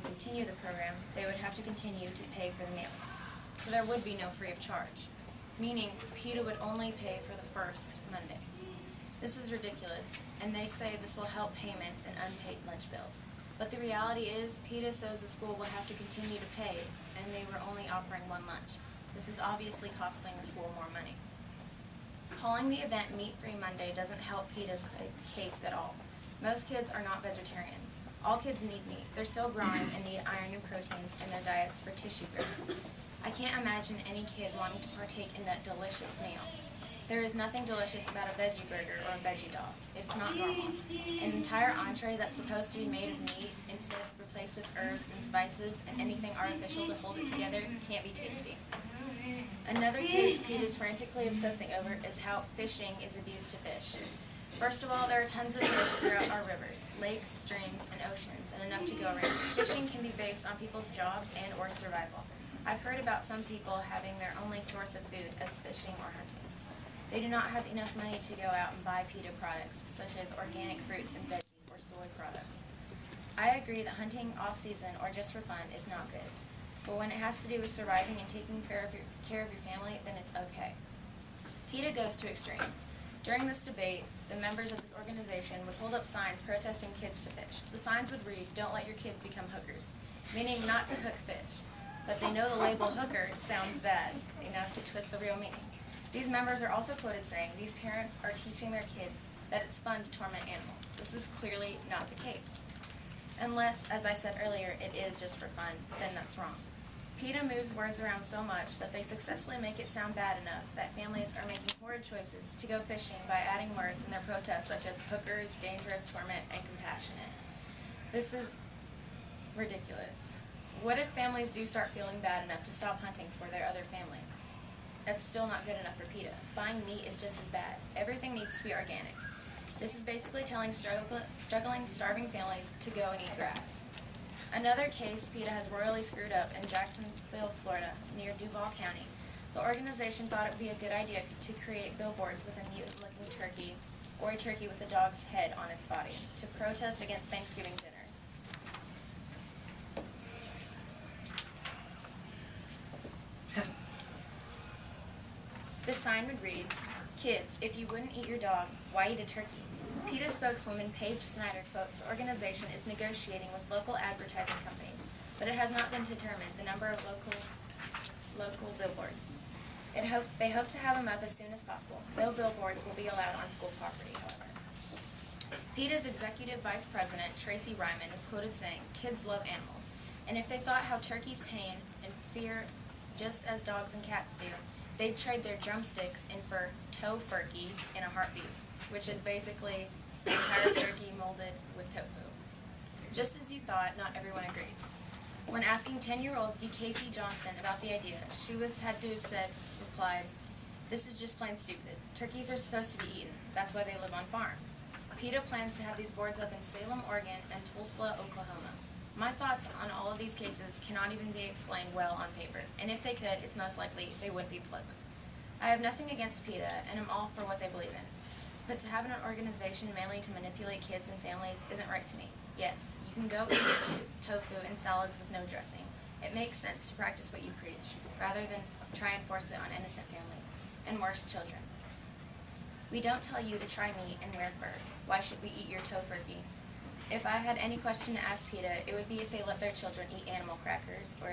to continue the program, they would have to continue to pay for the meals. So there would be no free of charge, meaning PETA would only pay for the first Monday. This is ridiculous, and they say this will help payments and unpaid lunch bills. But the reality is, PETA says the school will have to continue to pay, and they were only offering one lunch. This is obviously costing the school more money. Calling the event Meat Free Monday doesn't help PETA's case at all. Most kids are not vegetarians. All kids need meat. They're still growing and need iron and proteins in their diets for tissue growth. I can't imagine any kid wanting to partake in that delicious meal. There is nothing delicious about a veggie burger or a veggie dog. It's not normal. An entire entree that's supposed to be made of meat instead replaced with herbs and spices and anything artificial to hold it together can't be tasty. Another case PETA is frantically obsessing over is how fishing is abused to fish. First of all, there are tons of fish throughout our rivers, lakes, streams, and oceans, and enough to go around. Fishing can be based on people's jobs and or survival. I've heard about some people having their only source of food as fishing or hunting. They do not have enough money to go out and buy PETA products, such as organic fruits and veggies or soy products. I agree that hunting off-season or just for fun is not good. But when it has to do with surviving and taking care of your family, then it's okay. PETA goes to extremes. During this debate, the members of this organization would hold up signs protesting kids to fish. The signs would read, "Don't let your kids become hookers," meaning not to hook fish. But they know the label hooker sounds bad enough to twist the real meaning. These members are also quoted saying these parents are teaching their kids that it's fun to torment animals. This is clearly not the case. Unless, as I said earlier, it is just for fun, then that's wrong. PETA moves words around so much that they successfully make it sound bad enough that families are making horrid choices to go fishing by adding words in their protests such as hookers, dangerous, torment, and compassionate. This is ridiculous. What if families do start feeling bad enough to stop hunting for their other families? That's still not good enough for PETA. Buying meat is just as bad. Everything needs to be organic. This is basically telling struggling, starving families to go and eat grass. Another case PETA has royally screwed up in Jacksonville, Florida, near Duval County. The organization thought it would be a good idea to create billboards with a mutant-looking turkey or a turkey with a dog's head on its body to protest against Thanksgiving dinners. The sign would read, "Kids, if you wouldn't eat your dog, why eat a turkey?" PETA spokeswoman Paige Snyder quotes the organization is negotiating with local advertising companies, but it has not been determined the number of local billboards. They hope to have them up as soon as possible. No billboards will be allowed on school property, however. PETA's executive vice president, Tracy Ryman, was quoted saying, "Kids love animals, and if they thought how turkeys pain and fear just as dogs and cats do, they'd trade their drumsticks in for tofurkey in a heartbeat," which is basically an entire turkey molded with tofu. Just as you thought, not everyone agrees. When asking 10-year-old DeCasey Johnston about the idea, she replied, "This is just plain stupid. Turkeys are supposed to be eaten. That's why they live on farms." PETA plans to have these boards up in Salem, Oregon, and Tulsa, Oklahoma. My thoughts on all of these cases cannot even be explained well on paper, and if they could, it's most likely they wouldn't be pleasant. I have nothing against PETA, and am all for what they believe in. But to have an organization mainly to manipulate kids and families isn't right to me. Yes, you can go eat your tofu and salads with no dressing. It makes sense to practice what you preach, rather than try and force it on innocent families, and worse, children. We don't tell you to try meat and wear fur. Why should we eat your tofurkey? If I had any question to ask PETA, it would be if they let their children eat animal crackers or